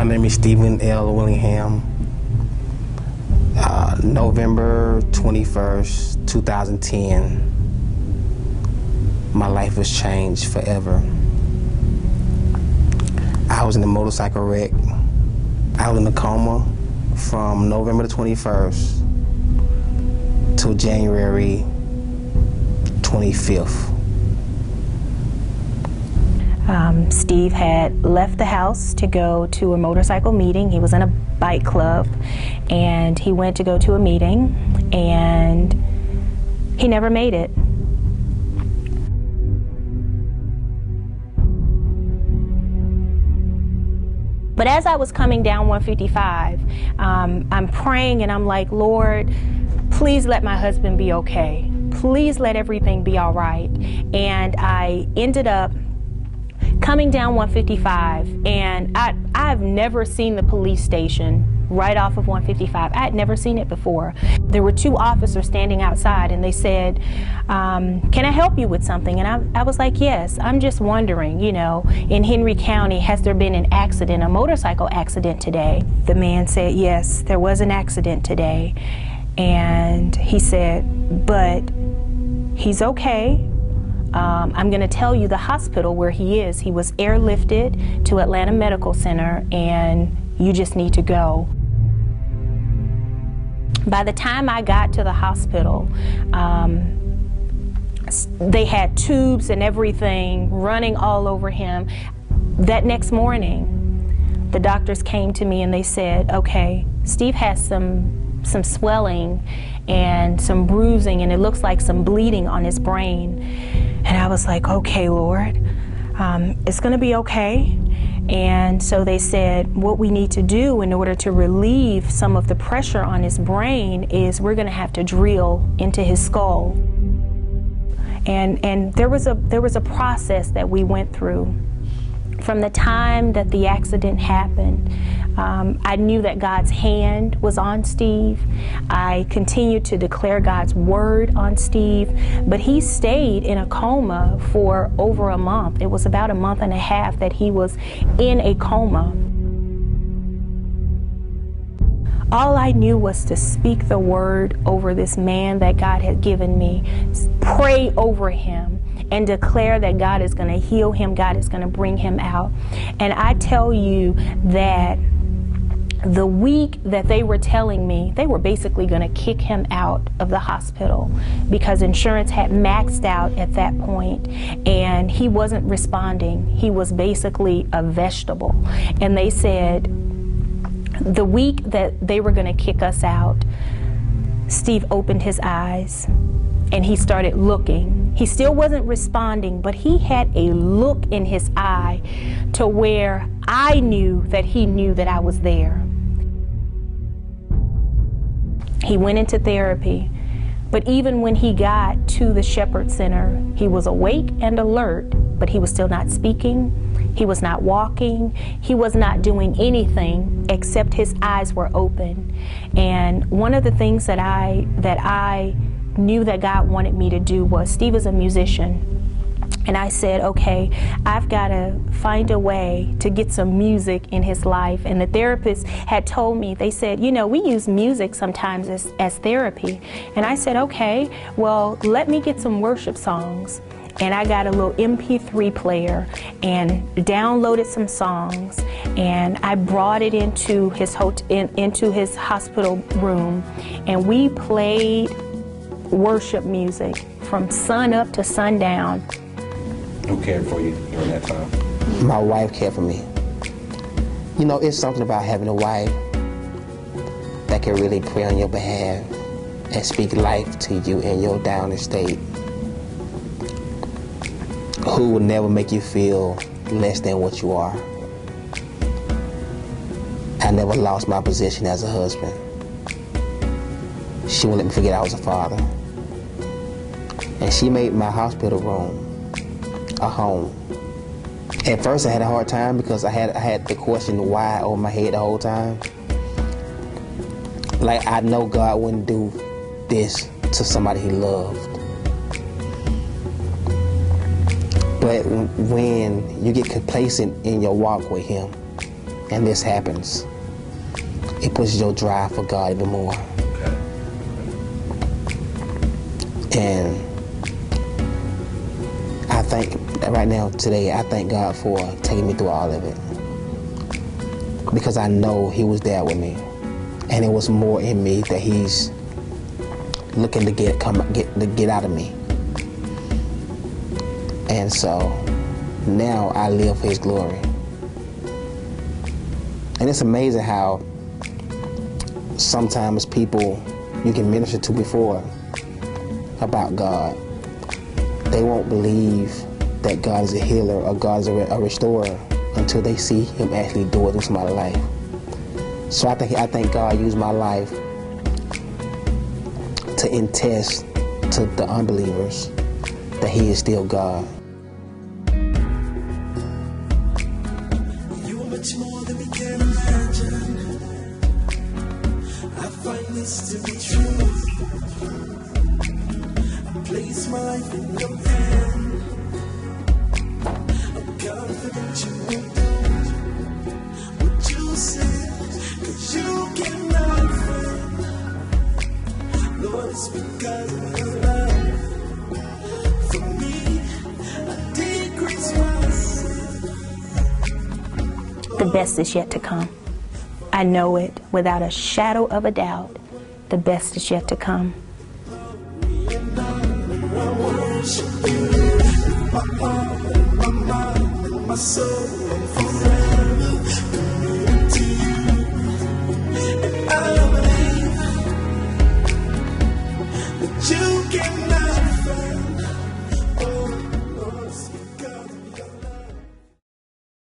My name is Stephen L. Willingham. November 21st, 2010, my life was changed forever. I was in a motorcycle wreck. I was in a coma from November the 21st to January 25th. Steve had left the house to go to a motorcycle meeting. He was in a bike club, and he went to go to a meeting, and he never made it. But as I was coming down 155, I'm praying and I'm like, Lord, please let my husband be okay. Please let everything be all right. And I ended up coming down 155, and I've never seen the police station right off of 155. I had never seen it before. There were two officers standing outside, and they said, can I help you with something? And I was like, yes, I'm just wondering, you know, in Henry County, has there been an accident, a motorcycle accident today? The man said, yes, there was an accident today. And he said, but he's okay. I'm going to tell you the hospital where he is. He was airlifted to Atlanta Medical Center, and you just need to go. By the time I got to the hospital, they had tubes and everything running all over him. That next morning, the doctors came to me and they said, okay, Steve has some swelling and some bruising, and it looks like some bleeding on his brain. And I was like, okay, Lord, it's going to be okay. And so they said, what we need to do in order to relieve some of the pressure on his brain is we're going to have to drill into his skull. And there was a process that we went through. From the time that the accident happened, I knew that God's hand was on Steve. I continued to declare God's word on Steve, but he stayed in a coma for over a month. It was about a month and a half that he was in a coma. All I knew was to speak the word over this man that God had given me, pray over him, and declare that God is going to heal him, God is going to bring him out. And I tell you that the week that they were telling me, they were basically going to kick him out of the hospital because insurance had maxed out at that point, and he wasn't responding. He was basically a vegetable. And they said the week that they were going to kick us out, Steve opened his eyes and he started looking. He still wasn't responding, but he had a look in his eye to where I knew that he knew that I was there. He went into therapy, but even when he got to the Shepherd Center, he was awake and alert, but he was still not speaking. He was not walking. He was not doing anything except his eyes were open. And one of the things that I knew that God wanted me to do was, Steve is a musician. And I said, okay, I've got to find a way to get some music in his life. And the therapist had told me, they said, you know, we use music sometimes as therapy. And I said, okay, well, let me get some worship songs. And I got a little MP3 player and downloaded some songs, and I brought it into his hospital room, and we played worship music from sun up to sundown. Who cared for you during that time? My wife cared for me. You know, it's something about having a wife that can really pray on your behalf and speak life to you in your down state, who will never make you feel less than what you are. I never lost my position as a husband. She wouldn't let me forget I was a father. And she made my hospital room a home. At first I had a hard time because I had the question why over my head the whole time. Like, I know God wouldn't do this to somebody he loved. But when you get complacent in your walk with him, and this happens, it pushes your drive for God even more. Okay. And I think right now, today, I thank God for taking me through all of it. Because I know He was there with me. And it was more in me that He's looking to get out of me. And so now I live for His glory. And it's amazing how sometimes people you can minister to before about God, they won't believe that God is a healer or God is a restorer until they see Him actually do it through somebody's life. So I think God used my life to attest to the unbelievers that He is still God. You are much more than we can imagine. I find this to be true. I place my life in your hand. I'm confident you will do what you said, 'cause you cannot fail. Lord, it's because of your love for me. I decrease myself. The best is yet to come. I know it without a shadow of a doubt. The best is yet to come. My soul and forever committed to you, and I believe that you cannot